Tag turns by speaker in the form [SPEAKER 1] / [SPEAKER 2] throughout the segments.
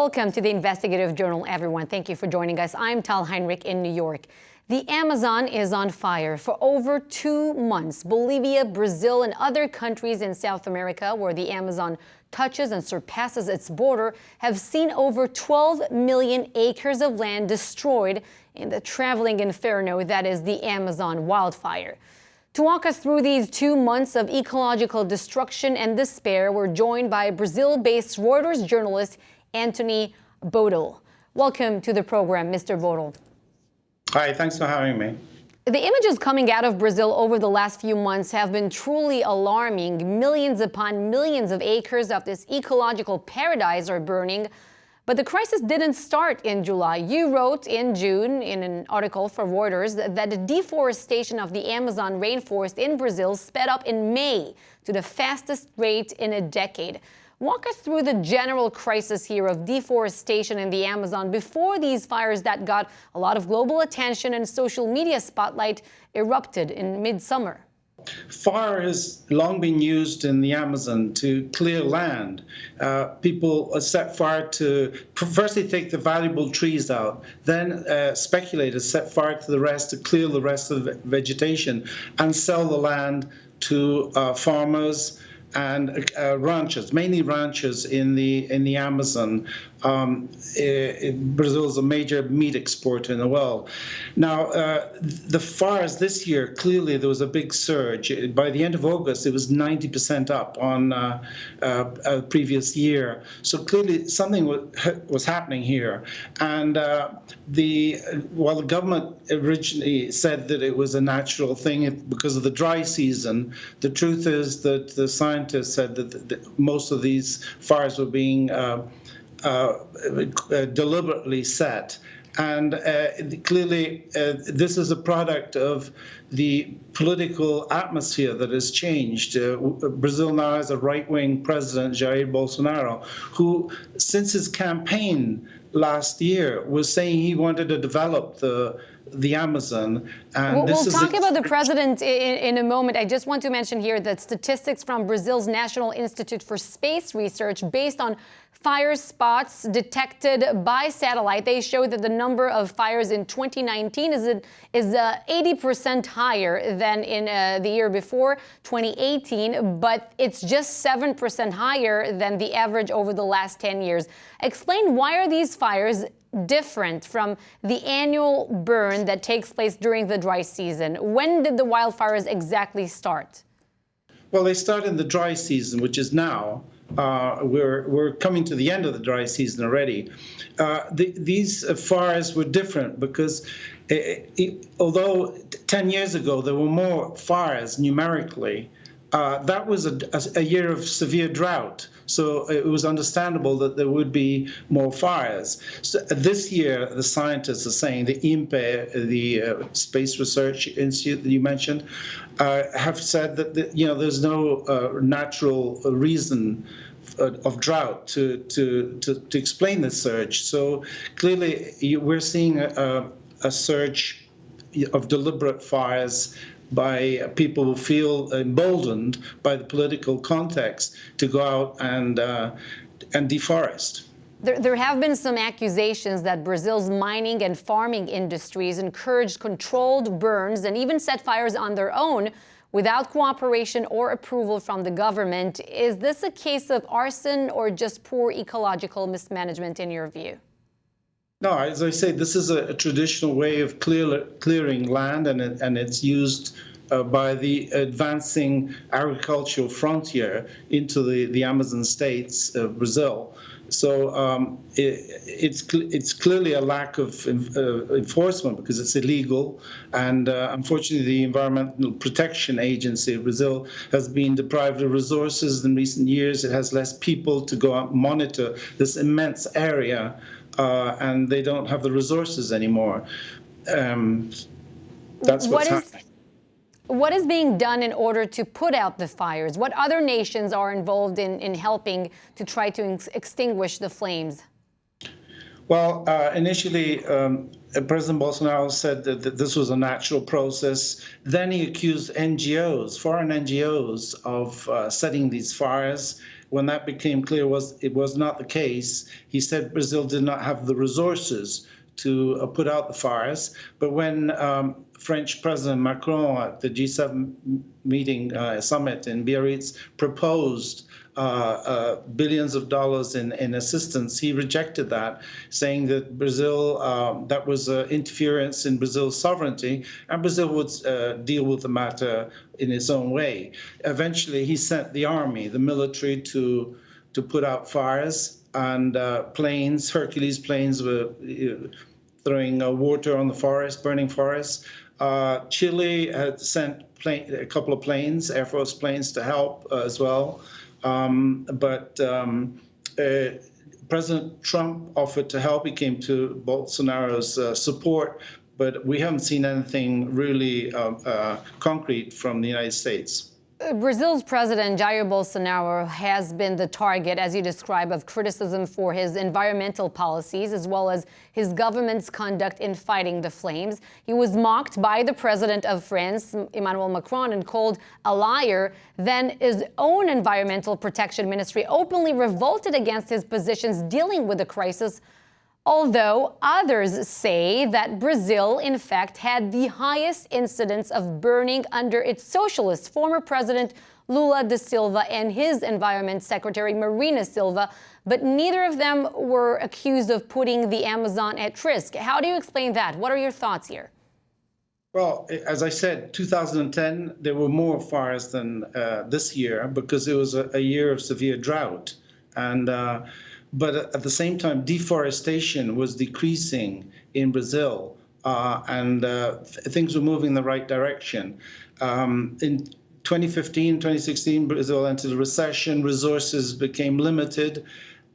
[SPEAKER 1] Welcome to the Investigative Journal, everyone. Thank you for joining us. I'm Tal Heinrich in New York. The Amazon is on fire for over 2 months. Bolivia, Brazil, and other countries in South America where the Amazon touches and surpasses its border have seen over 12 million acres of land destroyed in the traveling inferno that is the Amazon wildfire. To walk us through these 2 months of ecological destruction and despair, we're joined by Brazil-based Reuters journalist Anthony Bodel. Welcome to the program, Mr. Bodel.
[SPEAKER 2] Hi, thanks for having me.
[SPEAKER 1] The images coming out of Brazil over the last few months have been truly alarming. Millions upon millions of acres of this ecological paradise are burning. But the crisis didn't start in July. You wrote in June in an article for Reuters that the deforestation of the Amazon rainforest in Brazil sped up in May to the fastest rate in a decade. Walk us through the general crisis here of deforestation in the Amazon before these fires that got a lot of global attention and social media spotlight erupted in midsummer.
[SPEAKER 2] Fire has long been used in the Amazon to clear land. People set fire to firstly take the valuable trees out, then speculators set fire to the rest to clear the rest of the vegetation and sell the land to farmers and ranchers, mainly ranchers in the Amazon. Brazil is a major meat exporter in the world. Now, the fires this year, clearly there was a big surge. By the end of August, it was 90% up on a previous year. So clearly something was happening here. And while the government originally said that it was a natural thing because of the dry season, the truth is that the scientists said that most of these fires were being deliberately set. And clearly, this is a product of the political atmosphere that has changed. Brazil now has a right-wing president, Jair Bolsonaro, who, since his campaign last year, was saying he wanted to develop the Amazon. And
[SPEAKER 1] we'll talk about the president in a moment. I just want to mention here that statistics from Brazil's National Institute for Space Research, based on fire spots detected by satellite, they show that the number of fires in 2019 is 80% higher than in the year before, 2018, but it's just 7% higher than the average over the last 10 years. Explain, why are these fires different from the annual burn that takes place during the dry season? When did the wildfires exactly start?
[SPEAKER 2] Well, they start in the dry season, which is now. We're coming to the end of the dry season already. These fires were different because although 10 years ago there were more fires numerically, that was a year of severe drought. So it was understandable that there would be more fires. So this year, the scientists are saying, the INPE, the Space Research Institute that you mentioned, have said that there's no natural reason of drought to explain this surge. So clearly, we're seeing a surge of deliberate fires by people who feel emboldened by the political context to go out and deforest.
[SPEAKER 1] There have been some accusations that Brazil's mining and farming industries encouraged controlled burns and even set fires on their own without cooperation or approval from the government. Is this a case of arson or just poor ecological mismanagement in your view?
[SPEAKER 2] No, as I say, this is a traditional way of clearing land, and it's used by the advancing agricultural frontier into the Amazon states of Brazil. So it's clearly a lack of enforcement because it's illegal, and unfortunately the Environmental Protection Agency of Brazil has been deprived of resources in recent years. It has less people to go out and monitor this immense area. And they don't have the resources anymore. That's what's happening.
[SPEAKER 1] What is being done in order to put out the fires? What other nations are involved in helping to try to extinguish the flames?
[SPEAKER 2] Well, initially, President Bolsonaro said that this was a natural process. Then he accused NGOs, foreign NGOs, of setting these fires. when that became clear it was not the case, he said Brazil did not have the resources to put out the fires. But when French President Macron at the G7 meeting summit in Biarritz proposed billions of dollars in assistance, he rejected that, saying that Brazil, that was interference in Brazil's sovereignty, and Brazil would deal with the matter in its own way. Eventually, he sent the army, the military, to put out fires, and planes, Hercules planes, were throwing water on the forest, burning forests. Chile had sent a couple of planes, Air Force planes, to help as well. But President Trump offered to help. He came to Bolsonaro's support, but we haven't seen anything really concrete from the United States.
[SPEAKER 1] Brazil's President Jair Bolsonaro has been the target, as you describe, of criticism for his environmental policies, as well as his government's conduct in fighting the flames. He was mocked by the president of France, Emmanuel Macron, and called a liar. Then his own environmental protection ministry openly revolted against his positions dealing with the crisis, although others say that Brazil, in fact, had the highest incidence of burning under its socialist former president Lula da Silva and his environment secretary Marina Silva, but neither of them were accused of putting the Amazon at risk. How do you explain that? What are your thoughts here?
[SPEAKER 2] Well, as I said, 2010, there were more fires than this year because it was a year of severe drought. But at the same time, deforestation was decreasing in Brazil, and things were moving in the right direction. In 2015, 2016, Brazil entered a recession, resources became limited,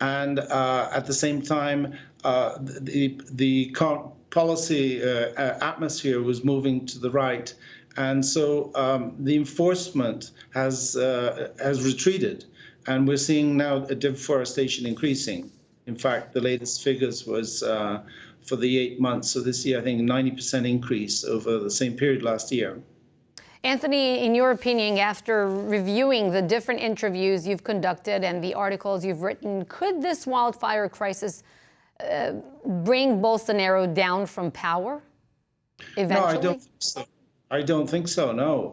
[SPEAKER 2] and at the same time, the policy atmosphere was moving to the right. And so the enforcement has retreated. And we're seeing now deforestation increasing. In fact, the latest figures was for the 8 months of this year, I think 90% increase over the same period last year.
[SPEAKER 1] Anthony, in your opinion, after reviewing the different interviews you've conducted and the articles you've written, could this wildfire crisis bring Bolsonaro down from power eventually?
[SPEAKER 2] No, I don't think so. I don't think so. No,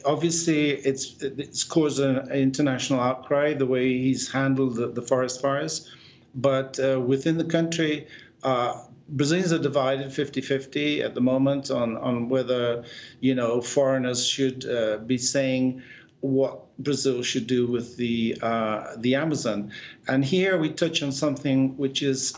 [SPEAKER 2] obviously it's caused an international outcry the way he's handled the forest fires, but within the country, Brazilians are divided 50-50 at the moment on whether foreigners should be saying what Brazil should do with the Amazon. And here we touch on something which is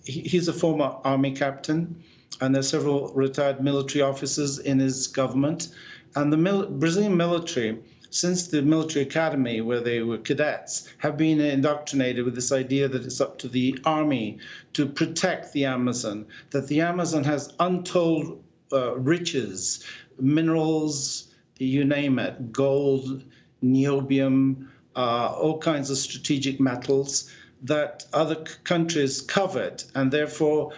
[SPEAKER 2] he's a former army captain. And there are several retired military officers in his government. And the Brazilian military, since the military academy where they were cadets, have been indoctrinated with this idea that it's up to the army to protect the Amazon, that the Amazon has untold riches, minerals, you name it, gold, niobium, all kinds of strategic metals that other countries covet, and therefore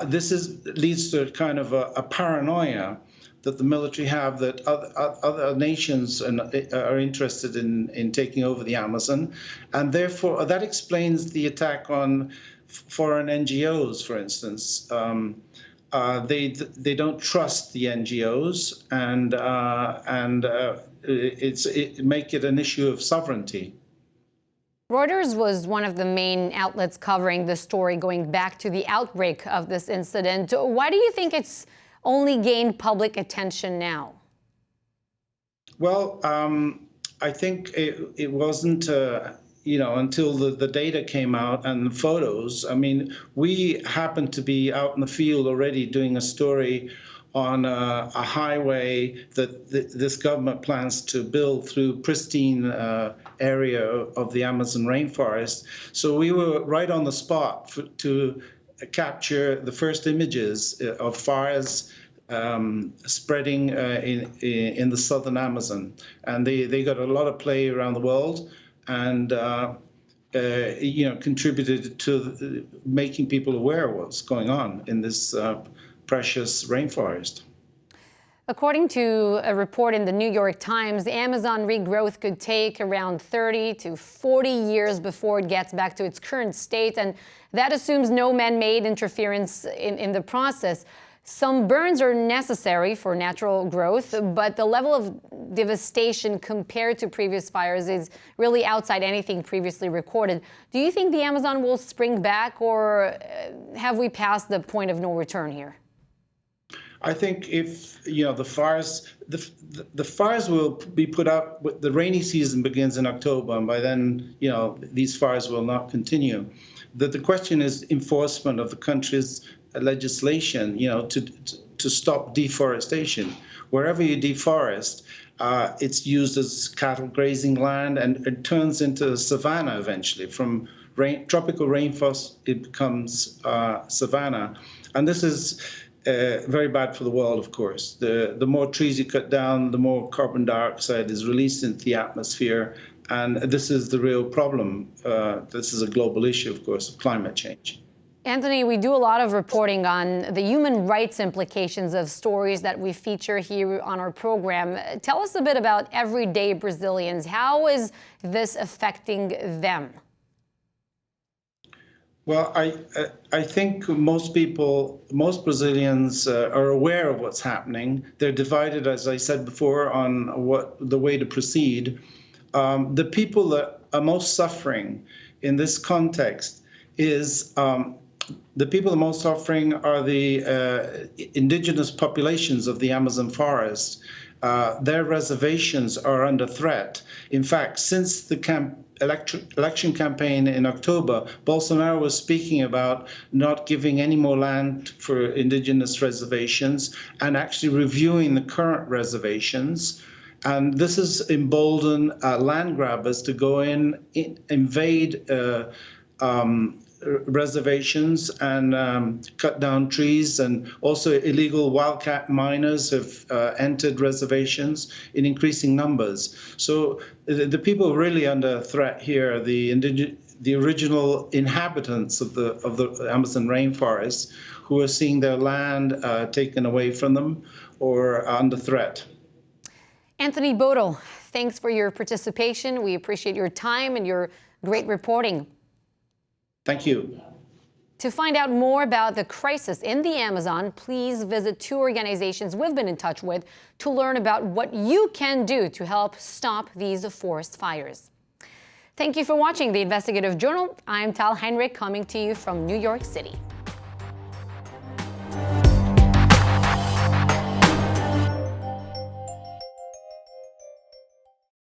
[SPEAKER 2] this leads to a kind of a paranoia that the military have that other nations are interested in taking over the Amazon, and therefore that explains the attack on foreign NGOs, for instance. They don't trust the NGOs, and it make it an issue of sovereignty.
[SPEAKER 1] Reuters was one of the main outlets covering the story going back to the outbreak of this incident. Why do you think it's only gained public attention now?
[SPEAKER 2] Well, I think it wasn't, until the data came out and the photos. I mean, we happened to be out in the field already doing a story on a highway that this government plans to build through pristine area of the Amazon rainforest. So we were right on the spot to capture the first images of fires spreading in the southern Amazon. And they got a lot of play around the world and contributed to making people aware of what's going on in this precious rainforest.
[SPEAKER 1] According to a report in the New York Times, Amazon regrowth could take around 30 to 40 years before it gets back to its current state, and that assumes no man-made interference in the process. Some burns are necessary for natural growth, but the level of devastation compared to previous fires is really outside anything previously recorded. Do you think the Amazon will spring back, or have we passed the point of no return here?
[SPEAKER 2] I think if the fires will be put out. The rainy season begins in October, and by then these fires will not continue. The question is enforcement of the country's legislation, to stop deforestation. Wherever you deforest, it's used as cattle grazing land, and it turns into savanna eventually. From tropical rainforest, it becomes savanna, and this is very bad for the world, of course. The more trees you cut down, the more carbon dioxide is released into the atmosphere, and this is the real problem. This is a global issue, of course, of climate change.
[SPEAKER 1] Anthony, we do a lot of reporting on the human rights implications of stories that we feature here on our program. Tell us a bit about everyday Brazilians. How is this affecting them?
[SPEAKER 2] Well, I think most Brazilians are aware of what's happening. They're divided, as I said before, on the way to proceed. The people that are most suffering in this context is the people the most suffering are the indigenous populations of the Amazon forest. Their reservations are under threat. In fact, since the election campaign in October, Bolsonaro was speaking about not giving any more land for indigenous reservations and actually reviewing the current reservations. And this has emboldened land grabbers to go in, invade reservations and cut down trees, and also illegal wildcat miners have entered reservations in increasing numbers. So the people really under threat here are the original inhabitants of the Amazon rainforest, who are seeing their land taken away from them or under threat.
[SPEAKER 1] Anthony Bodo, thanks for your participation. We appreciate your time and your great reporting.
[SPEAKER 2] Thank you.
[SPEAKER 1] To find out more about the crisis in the Amazon, please visit two organizations we've been in touch with to learn about what you can do to help stop these forest fires. Thank you for watching the Investigative Journal. I'm Tal Heinrich, coming to you from New York City.